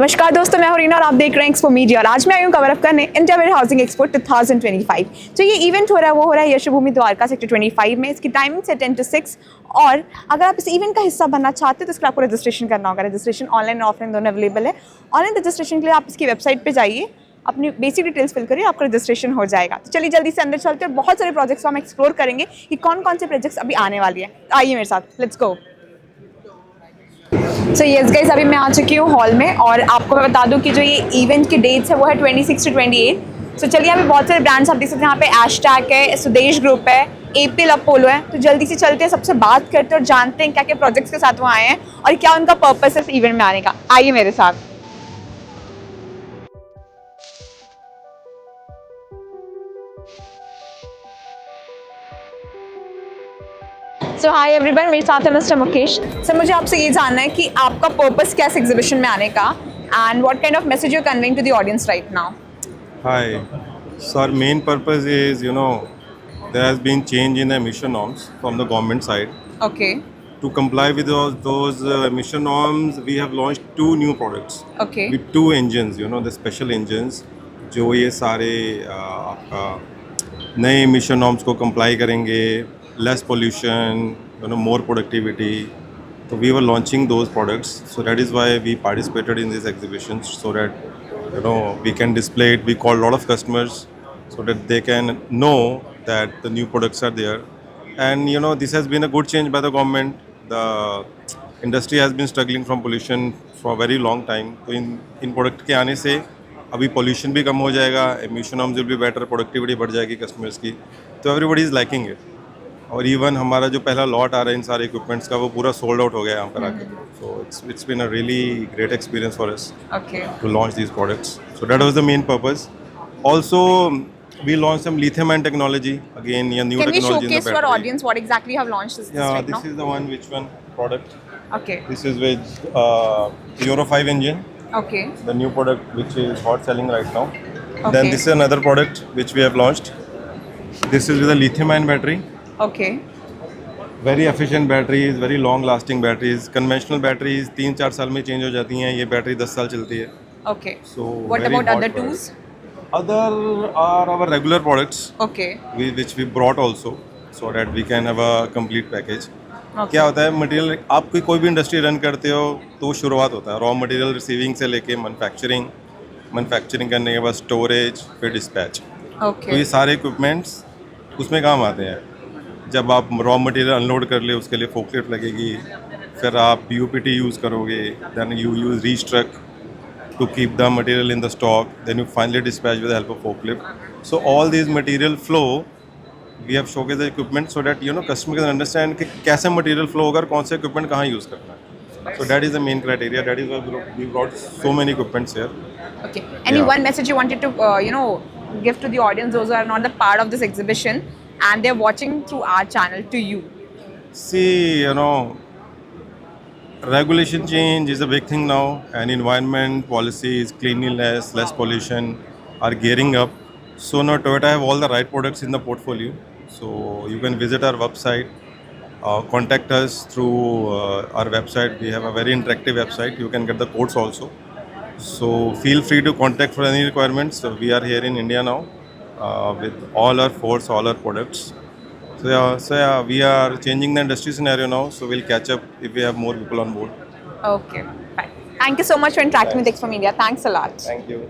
नमस्कार दोस्तों, मैं हूं रीना और आप देख रहे हैं एक्सपो मीडिया। और आज मैं आई हूं कवर अप करने इंडिया वेयर हाउसिंग एक्सपो 2025। जो ये इवेंट हो रहा है वो हो रहा है यशोभूमि द्वारका सेक्टर 25 में। इसकी टाइमिंग है 10 to 6। और अगर आप इस इवेंट का हिस्सा बनना चाहते हैं तो इसके आपको रजिस्ट्रेशन करना होगा। रजिस्ट्रेशन ऑनलाइन और ऑफलाइन दोनों अवेलेबल है। ऑनलाइन रजिस्ट्रेशन के लिए आप इसकी वेबसाइट पर जाइए, अपनी बेसिक डिटेल्स फिल करिए, आपका रजिस्ट्रेशन हो जाएगा। तो चलिए जल्दी से अंदर चलते हैं। बहुत सारे प्रोजेक्ट्स हम एक्सप्लोर करेंगे कि कौन कौन से प्रोजेक्ट्स अभी आने वाली है। आइए मेरे साथ, let's go. So yes guys, अभी मैं आ चुकी हूँ हॉल में और आपको मैं बता दूँ कि जो ये इवेंट की डेट्स है वो है 26 to 28। सो चलिए, यहाँ पे बहुत सारे ब्रांड्स आप देख सकते हैं। यहाँ पे एशटैग है, सुदेश ग्रुप है, एपीएल अपोलो है। तो जल्दी से चलते हैं, सबसे बात करते हैं और जानते हैं क्या क्या प्रोजेक्ट्स के साथ वो आए हैं और क्या उनका पर्पस है इस इवेंट में आने का। आइए मेरे साथ। सो हाय एवरीवन, मेरे साथ है मिस्टर मुकेश। सर, मुझे आपसे ये जानना है कि आपका पर्पस क्या है एग्जीबिशन में आने का and what kind of message you are conveying to the audience right now. Hi. So our main purpose is, there has been change in the emission norms from the government side. Okay To comply with those emission norms, we have launched two new products okay with two engines, the special engines, जो ये सारे आपका नए emission norms को comply करेंगे, less pollution, more productivity. So we were launching those products. So that is why we participated in these exhibitions, so that we can display it. We call a lot of customers so that they can know that the new products are there. And this has been a good change by the government. The industry has been struggling from pollution for a very long time. So in product के आने से अभी pollution भी कम हो जाएगा, emission norms will be better, productivity बढ़ जाएगी customers की. तो everybody is liking it. और इवन हमारा जो पहला लॉट आ रहा है इन सारे इक्विपमेंट्स का वो पूरा सोल्ड आउट हो गया यहाँ पर आके. So it's been a really great experience for us to launch these products. So that was the main purpose. Also we launched some lithium ion technology, again new Can we technology in the showcase to our battery. audience what exactly you have launched this Yeah, right this now? is the one. Which one product? Okay. This is with Euro 5 engine, Okay. the new product which is hot selling right now. Okay. Then this is another product which we have launched. This is with a lithium ion battery. Okay. Very efficient batteries, very long lasting batteries. Conventional batteries 3-4 साल में change हो जाती हैं, ये battery 10 साल चलती है. Okay. So What very about hot other product. tools? Other are our regular products Okay. which we brought also, so that we can have a complete package. Okay. क्या होता है, मटेरियल आप कोई भी इंडस्ट्री रन करते हो तो शुरुआत होता है रॉ मटेरियल रिसीविंग से लेके मैन्युफैक्चरिंग करने के बाद स्टोरेज, फिर डिस्पैच. Okay. तो ये सारे इक्विपमेंट्स उसमें काम आते हैं. जब आप रॉ मटेरियल अनलोड कर ले उसके लिए फोकलिफ्ट लगेगी, फिर आप यूपीटी यूज़ करोगे, then you use reach truck to keep the material in the stock, then you finally dispatch with the help of forklift. So all this material flow we have showcase the equipment so that customer can understand कि कैसे material flow होगा और कौन से equipment कहाँ use करना है. So that is the main criteria. That is why we brought so many equipments here. Okay. Any Yeah. one message you wanted to give to the audience, those who are not the part of this exhibition and they're watching through our channel to you? See, regulation change is a big thing now, and environment policies, cleanliness, less pollution are gearing up. So now Toyota have all the right products in the portfolio. So you can visit our website, contact us through our website. We have a very interactive website. You can get the quotes also. So feel free to contact for any requirements. So we are here in India now with all our force, all our products. So yeah, we are changing the industry scenario now. So we'll catch up if we have more people on board. Okay. Fine. Thank you so much for interacting with Expo Media. Thanks a lot. Thank you.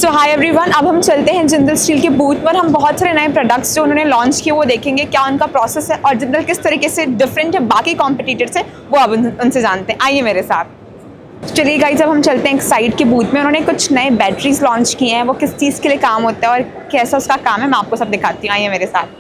So hi everyone, अब हम चलते हैं Jindal steel के booth पर। हम बहुत सारे नए प्रोडक्ट्स जो उन्होंने लॉन्च किए वो देखेंगे, क्या उनका प्रोसेस है और जिंदल किस तरीके से डिफरेंट है बाकी कॉम्पिटिटर से, वो अब उनसे जानते हैं। आइए मेरे साथ। चलिए गाइस, अब हम चलते हैं एक साइड के बूथ में। उन्होंने कुछ नए बैटरीज लॉन्च किए हैं, वो किस चीज़ के लिए काम होता है और कैसा उसका काम है, मैं आपको सब दिखाती हूँ। आइए मेरे साथ।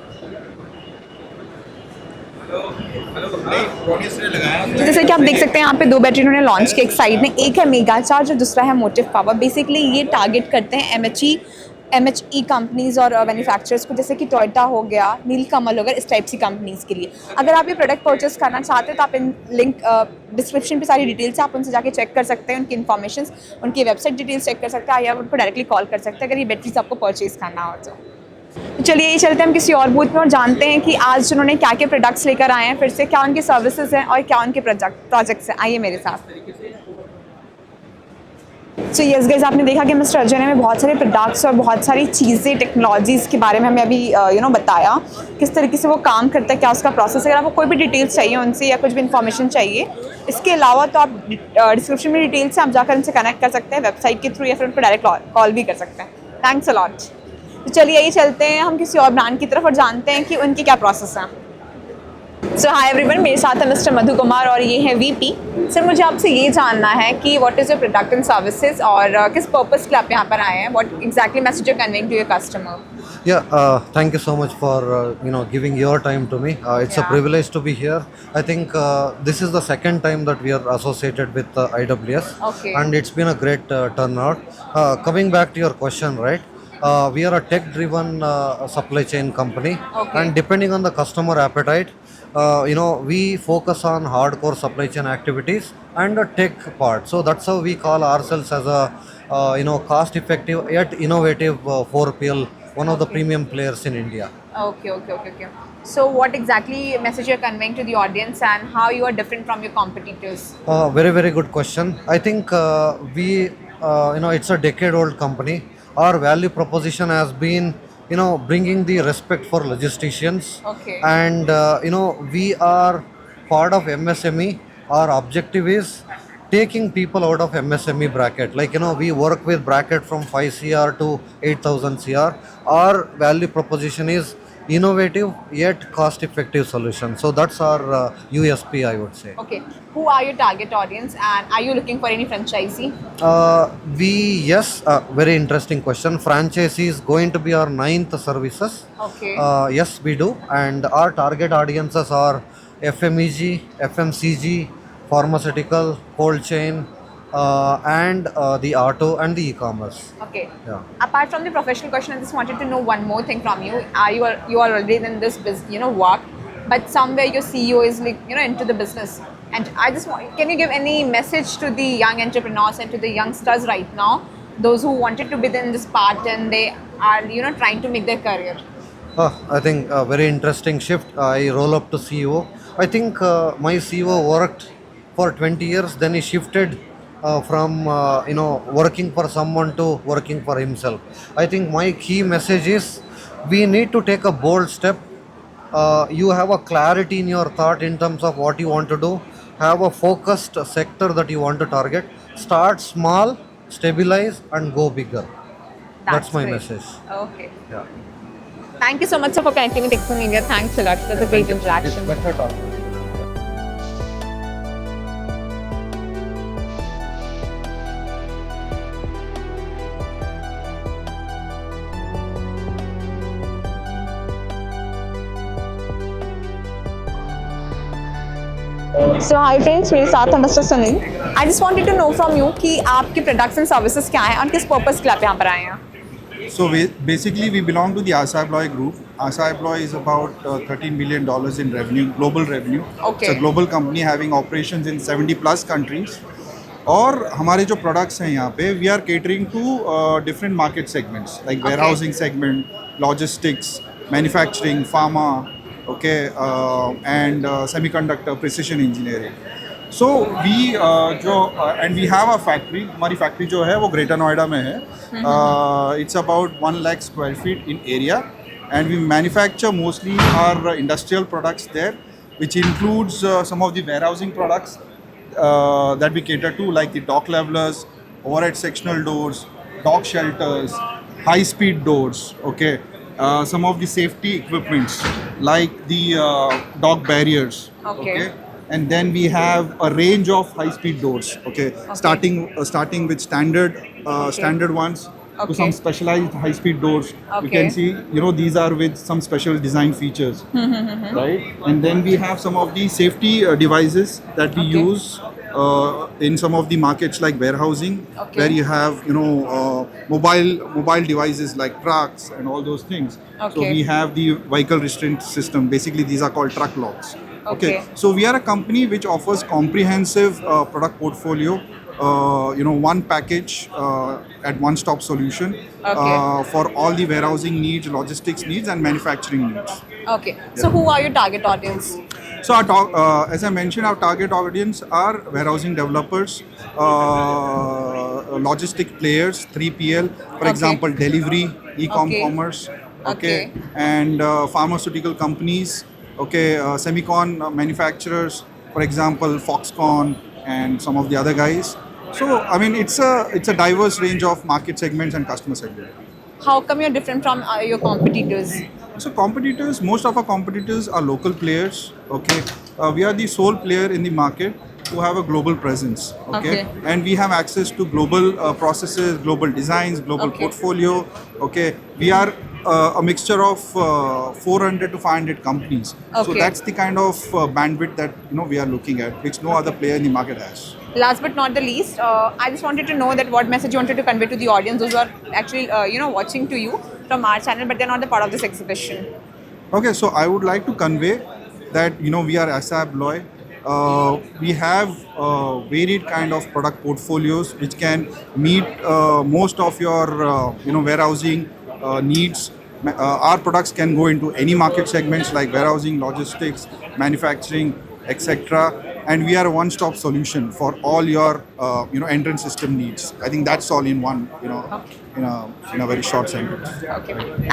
जैसे कि आप देख सकते हैं यहाँ पे दो बैटरी उन्होंने लॉन्च की। एक साइड में एक है मेगा चार्ज और दूसरा है मोटिव पावर। बेसिकली ये टारगेट करते हैं एमएचई कंपनीज और मैन्युफैक्चरर्स को, जैसे कि टोयोटा हो गया, नीलकमल हो गया, इस टाइप सी कंपनीज के लिए। अगर आप ये प्रोडक्ट परचेस करना चाहते हैं तो आप इन लिंक डिस्क्रिप्शन पे सारी डिटेल्स है, आप उनसे जाके चेक कर सकते हैं, उनकी इन्फॉर्मेशन, उनकी वेबसाइट डिटेल्स चेक कर सकते हैं या उनको डायरेक्टली कॉल कर सकते हैं अगर ये बैटरीज आपको परचेज करना हो तो। चलिए ये चलते हैं हम किसी और बूथ में और जानते हैं कि आज उन्होंने क्या क्या प्रोडक्ट्स लेकर आए हैं, फिर से क्या उनकी सर्विसेज हैं और क्या उनके प्रोजेक्ट्स हैं। आइए मेरे साथ। सो यस गाइस, आपने देखा कि मिस्टर अजय ने हमें बहुत सारे प्रोडक्ट्स और बहुत सारी चीज़ें टेक्नोलॉजीज़ के बारे में हमें अभी बताया किस तरीके से वो काम करता है, क्या उसका प्रोसेस है। अगर आपको कोई भी डिटेल्स चाहिए उनसे या कुछ भी इन्फॉर्मेशन चाहिए इसके अलावा, तो आप डिस्क्रिप्शन में डिटेल्स से आप जाकर उनसे कनेक्ट कर सकते हैं वेबसाइट के थ्रू, या फिर उनको डायरेक्ट कॉल भी कर सकते हैं। Thanks a lot. तो चलिए यही चलते हैं हम किसी और ब्रांड की तरफ और जानते हैं कि उनकी क्या प्रोसेस है। सो हाय एवरीवन, मेरे साथ है मिस्टर मधु कुमार और ये है वीपी। सर, मुझे आपसे ये जानना है कि what is your product and services और किस पर्पस के लिए आप यहाँ पर आए हैं, what exactly message you conveying to your customer. Yeah, thank you so much for giving your time to me. It's a Yeah. privilege to be here. I think this is the second time that we are associated with IWS, Okay. and it's been a great turnout. Coming back to your question, right? We are a tech-driven supply chain company, Okay. and depending on the customer appetite, we focus on hardcore supply chain activities and the tech part. So that's how we call ourselves as a cost-effective yet innovative 4PL, one of the premium players in India. Okay. So what exactly message you're conveying to the audience and how you are different from your competitors? Very, very good question. I think it's a decade-old company. Our value proposition has been, bringing the respect for logisticians. Okay. And, we are part of MSME. Our objective is taking people out of MSME bracket. Like, we work with bracket from 5 CR to 8,000 CR. Our value proposition is innovative yet cost effective solution. So that's our USP, I would say. Okay. Who are your target audience and are you looking for any franchisee? Very interesting question. Franchisee is going to be our 9th services. Okay. Yes, we do. And our target audiences are FMEG, FMCG, pharmaceutical, cold chain, and the auto and the e-commerce. Okay. Yeah. Apart from the professional question, I just wanted to know one more thing from you. You are already in this work, but somewhere your CEO is like into the business. And I just want, can you give any message to the young entrepreneurs and to the youngsters right now, those who wanted to be in this part and they are trying to make their career? I think a very interesting shift. I roll up to CEO. I think my CEO worked for 20 years, then he shifted from working for someone to working for himself. I think my key message is we need to take a bold step. You have a clarity in your thought in terms of what you want to do, have a focused sector that you want to target, start small, stabilize and go bigger. That's my great. message. Okay. Yeah. Thank you so much sir, for connecting with Exxon India. Thanks a lot. That's a great interaction. Better talk. So hi friends, मेरे साथ है mister Sunil. I just wanted to know from you कि आपके products and services क्या हैं और किस purpose के लिए आप यहाँ पर आए हैं। So basically, we belong to the Asa Abloy group. Asa Abloy is about $13 million in revenue, global revenue. Okay. It's a global company having operations in 70 plus countries. और हमारे जो products हैं यहाँ पे, we are catering to different market segments like Okay. warehousing segment, logistics, manufacturing, pharma, okay, and semiconductor, precision engineering. So we and we have a factory. हमारी factory जो है वो ग्रेटर नोएडा में है. It's about 1 lakh square feet in area, and we manufacture mostly our industrial products there, which includes some of the warehousing products that we cater to, like the dock levelers, overhead sectional doors, dock shelters, high-speed doors. Okay, some of the safety equipments like the dock barriers. Okay. And then we have a range of high-speed doors. Okay, starting with standard ones to Okay. some specialized high-speed doors. You Okay. can see, these are with some special design features, right? And then we have some of the safety devices that we Okay. use in some of the markets like warehousing, Okay. where you have mobile devices like trucks and all those things. So Okay. we have the vehicle restraint system. Basically, these are called truck locks. Okay. So we are a company which offers comprehensive product portfolio. One package at one-stop solution Okay. for all the warehousing needs, logistics needs, and manufacturing needs. Okay. So who are your target audience? So, as I mentioned, our target audience are warehousing developers, logistic players, 3PL, for Okay. example, delivery, e-com Okay. commerce, Okay. and pharmaceutical companies, semicon manufacturers, for example, Foxconn and some of the other guys. So I mean, it's a diverse range of market segments and customer segments. How come you're different from your competitors? So competitors, most of our competitors are local players. Okay, we are the sole player in the market who have a global presence. Okay, Okay. and we have access to global processes, global designs, global Okay. portfolio. Okay, we are a mixture of 400 to 500 companies. So Okay. that's the kind of bandwidth that we are looking at, which no other player in the market has. Last but not the least, I just wanted to know that what message you wanted to convey to the audience, those who are actually watching to you from our channel, but they're not the part of this exhibition. Okay, so I would like to convey that we are Asa Abloy. We have varied kind of product portfolios which can meet most of your warehousing needs. Our products can go into any market segments like warehousing, logistics, manufacturing, etc. And we are a one-stop solution for all your entrance system needs. I think that's all in one, in a very short sentence.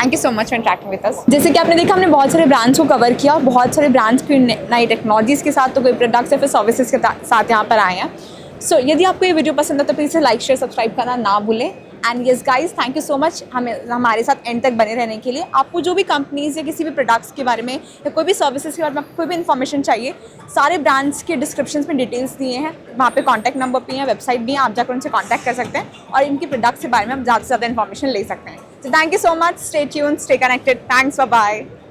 Thank you so much for interacting with us. जैसे कि आपने देखा, हमने बहुत सारे brands को cover किया, बहुत सारे ब्रांड्स की नई टेक्नोलॉजीज़ के साथ, तो कोई प्रोडक्ट्स या फिर सर्विसेज के साथ यहाँ पर आए हैं। सो यदि आपको ये वीडियो पसंद है तो प्लीज़ लाइक शेयर सब्सक्राइब करना ना भूलें। And yes guys, thank you so much हमारे साथ एंड तक बने रहने के लिए। आपको जो भी कंपनीज़ या किसी भी प्रोडक्ट्स के बारे में या कोई भी सर्विसेज के बारे में आपको कोई भी इन्फॉर्मेशन चाहिए, सारे ब्रांड्स के डिस्क्रिप्शन में डिटेल्स दिए हैं, वहाँ पे कॉन्टैक्ट नंबर भी है, वेबसाइट भी है, आप जाकर उनसे कॉन्टैक्ट कर सकते हैं और इनकी प्रोडक्ट्स के बारे में आप ज़्यादा से ज़्यादा इन्फॉर्मेशन ले सकते हैं। So thank you so much. Stay tuned, stay connected. Thanks. Bye bye.